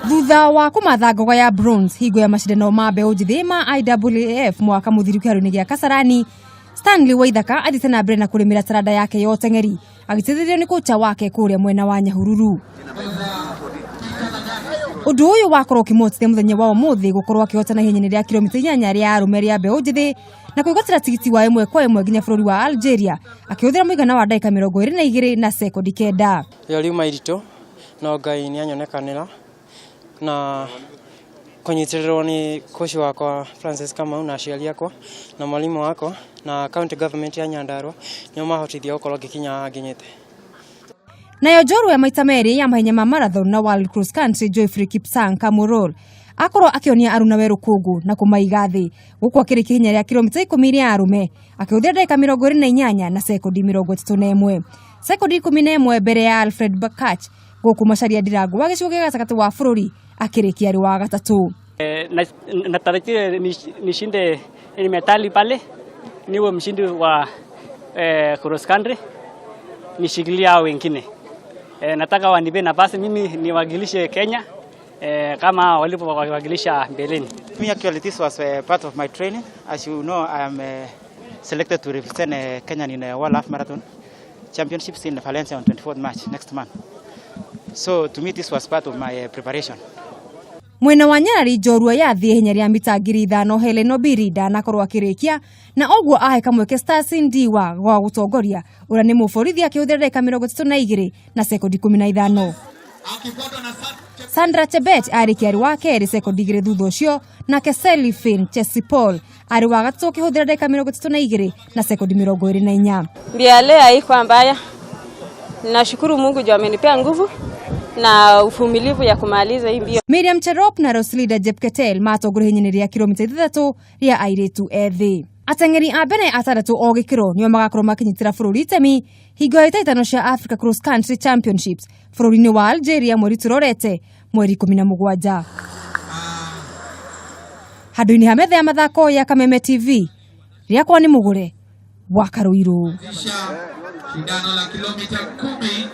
Thutha wa kumatha ngoga ya bronze hingo ya mashindano ma mbeũ njĩthĩ ma IAAF mwaka mũthiru kĩharo-inĩ gĩa Kasarani, Stanley Waithaka athĩte na mbere na kũrĩmĩra taranda yake ya ũteng'eri agĩteithĩrĩrio nĩ kocha wake kũrĩa mwena wa Nyahururu. Ũndũ ũyũ wakorwo ũkĩmũhotithia mũthenya wa ũmũthĩ gũkorwo akĩhotana ihenya rĩa kilomita 8 rĩa arũme rĩa mbeũ njĩthĩ na kwĩgwatĩra tigiti wa 1-1 nginya bũrũri wa Algeria akĩhũthĩra mũigana wa ndagĩka 22 na sekondi 9. Yariuma iritũ no Ngai nĩ anyonekanĩra na kũnyitĩrĩrwo nĩ coach wakwa Francis Kamau na aciari akwa na mwalimu wakwa na county government ya Nyandarua nĩo mahotithia gũkorwo ngĩkinya nginyĩte. Nayo njorua ya maita merĩ ya mahenya ma marathon na World Cross Country Joyfrey Kipsang Kamurol akorwo akĩonia aruna werũ kũngũ na kũmaiga thĩ gũkũ akĩrĩkia ihenya rĩa kilomita 10 rĩa arũme akĩhũthĩra ndagĩka 28 na sekondi 31, sekondi 11 mbere ya Alfred Bakach gũkũ Macharia Ndirangu wa gĩcigo gĩa gatagatĩ wa bũrũri akĩrĩkia arĩ wa gatatũ. Natarajia nishinde medali pale, niwe mshindi wa cross country, nishikilia hao wengine. Nataka wanipe nafasi mimi niwakilishe Kenya kama walipowakilisha mbeleni. Actually this was part of my training. As you know, I am selected to represent Kenya in the World Half Marathon Championships in Valencia on 24th March next month. So to me this was part of my preparation. Mwena wa Nyarari njorua ya thĩ ihenya rĩa mita 5,000 Helen Obiri ndanakorwo akĩrĩkia na ũguo ahe kamweke Stars Ndiwa gwa gũtongoria ũrĩa nĩ mũborithi akĩhũthĩra ndagĩka 32 na sekondi 15. Sandra Chebet arĩkia arĩ wa kerĩ sekondi 2 thutha ũcio na Keseli Finn Chesipol arĩ wa gatatũ akĩhũthĩra ndagĩka 32 na sekondi 24. Mbia leo haikuwa mbaya. Nashukuru Mungu juu amenipea nguvu na uvumilivu ya kumaliza hii mbio. Miriam Cherop na Roslida Jepketel matongore ihenya rĩa kilomita 3 rĩa airĩtu ethĩ. Ateng'eri a mbere atandatũ o gĩkĩro nĩo magakorwo makinyitĩra bũrũri itemi hingo ya ĩtano cia Africa Cross Country Championships bũrũri-inĩ wa Algeria mweri tũrorete mweri 17. Handũ-inĩ ha metha ya mathako ya Kameme TV rĩakwa nĩ Mũgũre wa Karũirũ. Shindano la kilomita 10